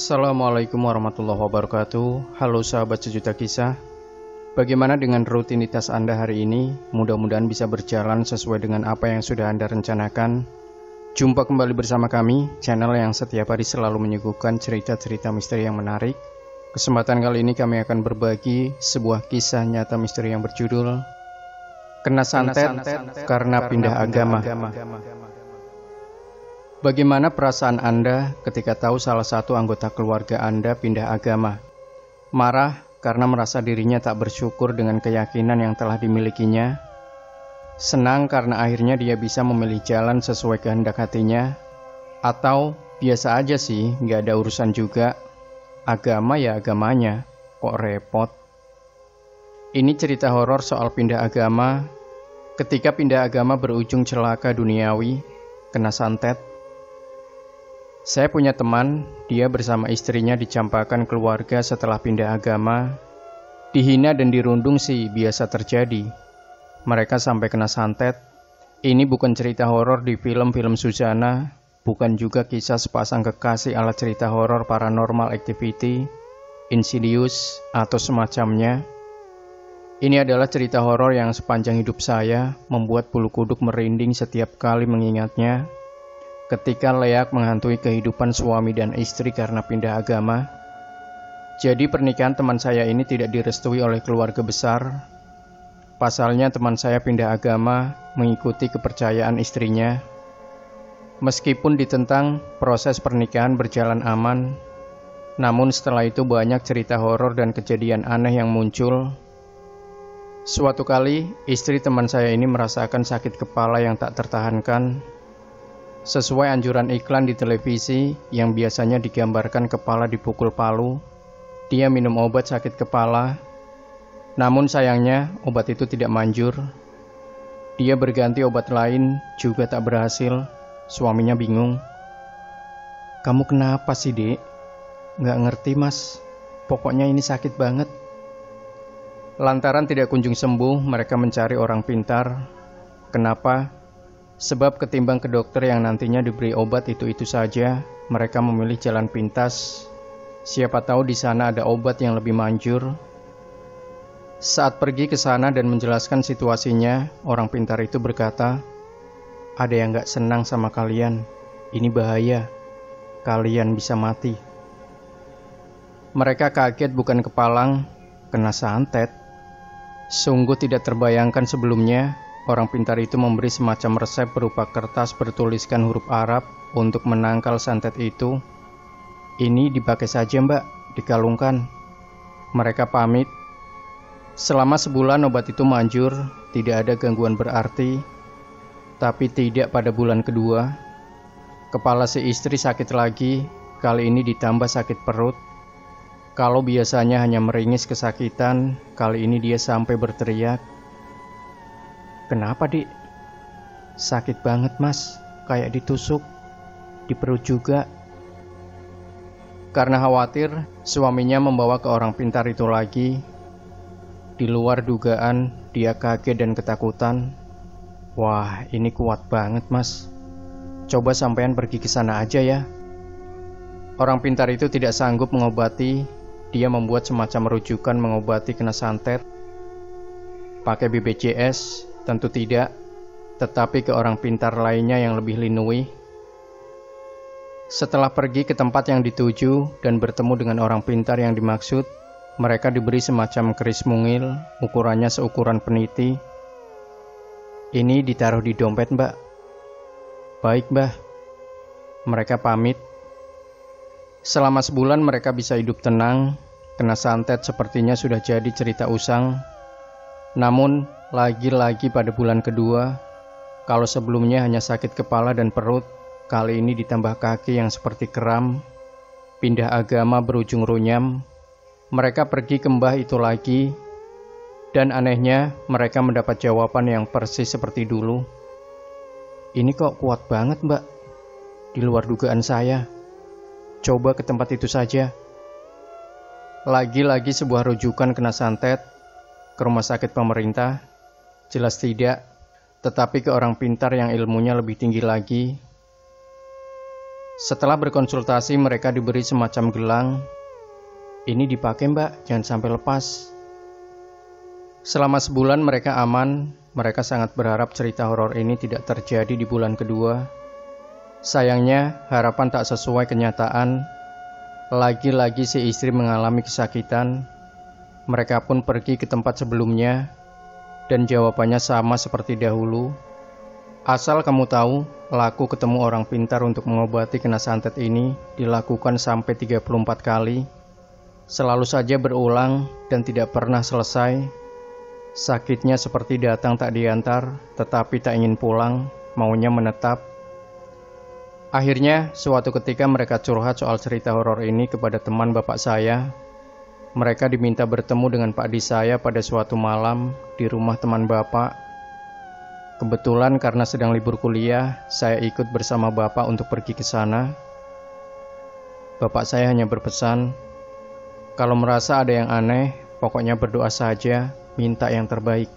Assalamualaikum warahmatullahi wabarakatuh. Halo sahabat sejuta kisah. Bagaimana dengan rutinitas Anda hari ini? Mudah-mudahan bisa berjalan sesuai dengan apa yang sudah Anda rencanakan. Jumpa kembali bersama kami, channel yang setiap hari selalu menyuguhkan cerita-cerita misteri yang menarik. Kesempatan kali ini kami akan berbagi sebuah kisah nyata misteri yang berjudul Kena Santet Karena Pindah Agama. Bagaimana perasaan Anda ketika tahu salah satu anggota keluarga Anda pindah agama? Marah karena merasa dirinya tak bersyukur dengan keyakinan yang telah dimilikinya? Senang karena akhirnya dia bisa memilih jalan sesuai kehendak hatinya? Atau biasa aja sih, nggak ada urusan juga? Agama ya agamanya, kok repot? Ini cerita horor soal pindah agama. Ketika pindah agama berujung celaka duniawi, kena santet. Saya punya teman, dia bersama istrinya dicampakkan keluarga setelah pindah agama. Dihina dan dirundung sih biasa terjadi. Mereka sampai kena santet. Ini bukan cerita horor di film-film Suzana, bukan juga kisah sepasang kekasih ala cerita horor Paranormal Activity, Insidious, atau semacamnya. Ini adalah cerita horor yang sepanjang hidup saya membuat bulu kuduk merinding setiap kali mengingatnya. Ketika leak menghantui kehidupan suami dan istri karena pindah agama. Jadi pernikahan teman saya ini tidak direstui oleh keluarga besar. Pasalnya teman saya pindah agama mengikuti kepercayaan istrinya. Meskipun ditentang, proses pernikahan berjalan aman. Namun setelah itu banyak cerita horor dan kejadian aneh yang muncul. Suatu kali, istri teman saya ini merasakan sakit kepala yang tak tertahankan. Sesuai anjuran iklan di televisi yang biasanya digambarkan kepala dipukul palu, dia minum obat sakit kepala. Namun sayangnya obat itu tidak manjur. Dia berganti obat lain juga tak berhasil. Suaminya bingung. "Kamu kenapa sih, Dek?" "Nggak ngerti, Mas. Pokoknya ini sakit banget." Lantaran tidak kunjung sembuh, mereka mencari orang pintar. Kenapa? Sebab ketimbang ke dokter yang nantinya diberi obat itu saja, mereka memilih jalan pintas. Siapa tahu di sana ada obat yang lebih manjur. Saat pergi ke sana dan menjelaskan situasinya, orang pintar itu berkata, "Ada yang gak senang sama kalian. Ini bahaya. Kalian bisa mati." Mereka kaget bukan kepalang, kena santet. Sungguh tidak terbayangkan sebelumnya. Orang pintar itu memberi semacam resep berupa kertas bertuliskan huruf Arab untuk menangkal santet itu. "Ini dipakai saja, Mbak, dikalungkan." Mereka pamit. Selama sebulan obat itu manjur, tidak ada gangguan berarti. Tapi tidak pada bulan kedua. Kepala si istri sakit lagi, kali ini ditambah sakit perut. Kalau biasanya hanya meringis kesakitan, kali ini dia sampai berteriak. "Kenapa, Dik?" "Sakit banget, Mas. Kayak ditusuk. Di perut juga." Karena khawatir, suaminya membawa ke orang pintar itu lagi. Di luar dugaan, dia kaget dan ketakutan. "Wah, ini kuat banget, Mas. Coba sampean pergi ke sana aja ya." Orang pintar itu tidak sanggup mengobati. Dia membuat semacam rujukan mengobati kena santet. Pakai BPJS? Tentu tidak, tetapi ke orang pintar lainnya yang lebih linui. Setelah pergi ke tempat yang dituju dan bertemu dengan orang pintar yang dimaksud, mereka diberi semacam keris mungil, ukurannya seukuran peniti. "Ini ditaruh di dompet, Mbak." "Baik, Mbah." Mereka pamit. Selama sebulan mereka bisa hidup tenang. Kena santet sepertinya sudah jadi cerita usang. Namun, lagi-lagi pada bulan kedua, kalau sebelumnya hanya sakit kepala dan perut, kali ini ditambah kaki yang seperti kram. Pindah agama berujung runyam. Mereka pergi ke mbah itu lagi, dan anehnya mereka mendapat jawaban yang persis seperti dulu. "Ini kok kuat banget, Mbak. Di luar dugaan saya. Coba ke tempat itu saja." Lagi-lagi sebuah rujukan kena santet. Ke rumah sakit pemerintah? Jelas tidak, tetapi ke orang pintar yang ilmunya lebih tinggi lagi. Setelah berkonsultasi, mereka diberi semacam gelang. Ini dipakai mbak, jangan sampai lepas. Selama sebulan mereka aman. Mereka sangat berharap cerita horor ini tidak terjadi di bulan kedua. Sayangnya, harapan tak sesuai kenyataan. Lagi-lagi si istri mengalami kesakitan. Mereka pun pergi ke tempat sebelumnya, dan jawabannya sama seperti dahulu. Asal kamu tahu, laku ketemu orang pintar untuk mengobati kena santet ini dilakukan sampai 34 kali. Selalu saja berulang dan tidak pernah selesai. Sakitnya seperti datang tak diantar, tetapi tak ingin pulang, maunya menetap. Akhirnya, suatu ketika mereka curhat soal cerita horor ini kepada teman bapak saya. Mereka diminta bertemu dengan Pak Di saya pada suatu malam di rumah teman bapak. Kebetulan karena sedang libur kuliah, saya ikut bersama bapak untuk pergi ke sana. Bapak saya hanya berpesan, kalau merasa ada yang aneh, pokoknya berdoa saja, minta yang terbaik.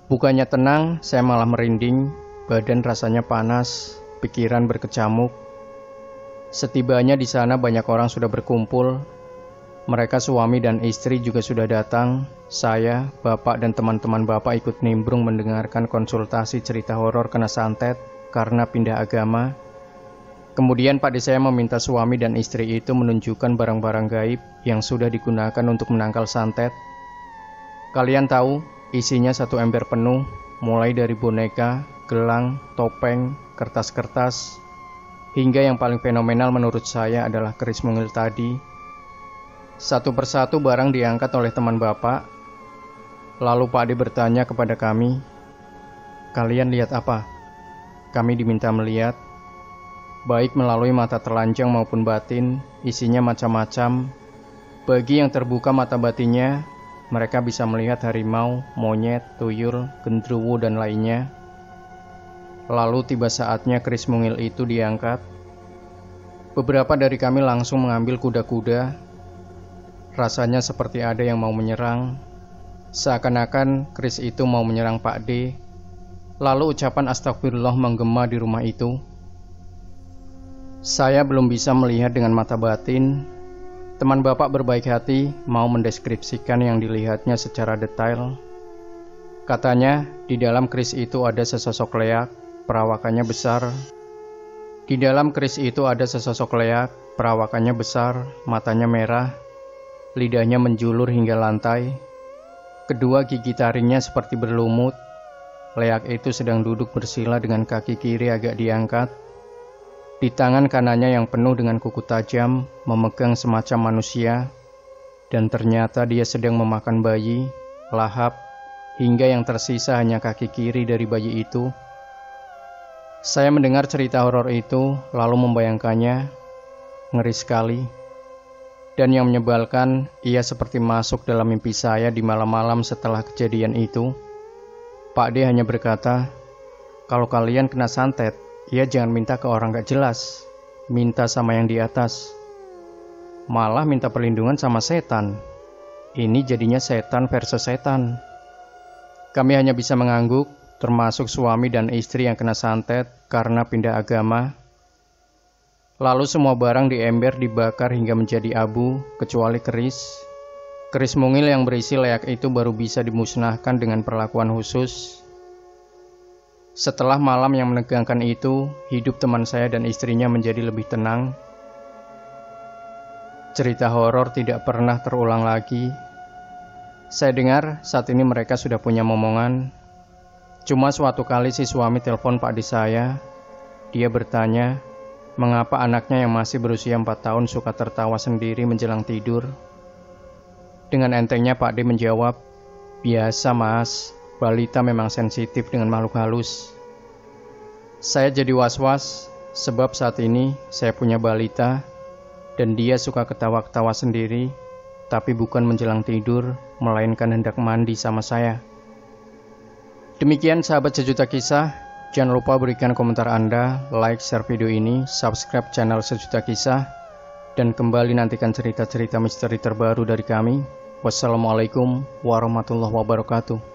Bukannya tenang, saya malah merinding, badan rasanya panas, pikiran berkecamuk. Setibanya di sana banyak orang sudah berkumpul. Mereka suami dan istri juga sudah datang. Saya, bapak dan teman-teman bapak ikut nimbrung mendengarkan konsultasi cerita horor kena santet karena pindah agama. Kemudian Pak D saya meminta suami dan istri itu menunjukkan barang-barang gaib yang sudah digunakan untuk menangkal santet. Kalian tahu, isinya satu ember penuh, mulai dari boneka, gelang, topeng, kertas-kertas, hingga yang paling fenomenal menurut saya adalah keris mungil tadi. Satu persatu barang diangkat oleh teman bapak. Lalu Pak D bertanya kepada kami, kalian lihat apa? Kami diminta melihat, baik melalui mata telanjang maupun batin, isinya macam-macam. Bagi yang terbuka mata batinnya, mereka bisa melihat harimau, monyet, tuyul, gendruwo, dan lainnya. Lalu tiba saatnya keris mungil itu diangkat. Beberapa dari kami langsung mengambil kuda-kuda. Rasanya seperti ada yang mau menyerang. Seakan-akan keris itu mau menyerang Pak D. Lalu ucapan astagfirullah menggema di rumah itu. Saya belum bisa melihat dengan mata batin. Teman bapak berbaik hati mau mendeskripsikan yang dilihatnya secara detail. Katanya, di dalam keris itu ada sesosok leak, perawakannya besar. Di dalam keris itu ada sesosok leak, perawakannya besar, matanya merah, lidahnya menjulur hingga lantai. Kedua gigi taringnya seperti berlumut. Leak itu sedang duduk bersila dengan kaki kiri agak diangkat. Di tangan kanannya yang penuh dengan kuku tajam, memegang semacam manusia, dan ternyata dia sedang memakan bayi, lahap, hingga yang tersisa hanya kaki kiri dari bayi itu. Saya mendengar cerita horor itu, lalu membayangkannya, ngeri sekali. Dan yang menyebalkan, ia seperti masuk dalam mimpi saya di malam-malam setelah kejadian itu. Pak D hanya berkata, kalau kalian kena santet, ya jangan minta ke orang gak jelas, minta sama yang di atas. Malah minta perlindungan sama setan. Ini jadinya setan versus setan. Kami hanya bisa mengangguk, termasuk suami dan istri yang kena santet karena pindah agama. Lalu semua barang di ember dibakar hingga menjadi abu, kecuali keris. Keris mungil yang berisi leak itu baru bisa dimusnahkan dengan perlakuan khusus. Setelah malam yang menegangkan itu, hidup teman saya dan istrinya menjadi lebih tenang. Cerita horor tidak pernah terulang lagi. Saya dengar saat ini mereka sudah punya momongan. Cuma suatu kali si suami telepon Pak Di saya. Dia bertanya, mengapa anaknya yang masih berusia 4 tahun suka tertawa sendiri menjelang tidur. Dengan entengnya Pak D menjawab, biasa mas, balita memang sensitif dengan makhluk halus. Saya jadi was-was, sebab saat ini saya punya balita, dan dia suka ketawa-ketawa sendiri, tapi bukan menjelang tidur, melainkan hendak mandi sama saya. Demikian sahabat Sejuta Kisah, jangan lupa berikan komentar Anda, like, share video ini, subscribe channel Sejuta Kisah, dan kembali nantikan cerita-cerita misteri terbaru dari kami. Wassalamualaikum warahmatullahi wabarakatuh.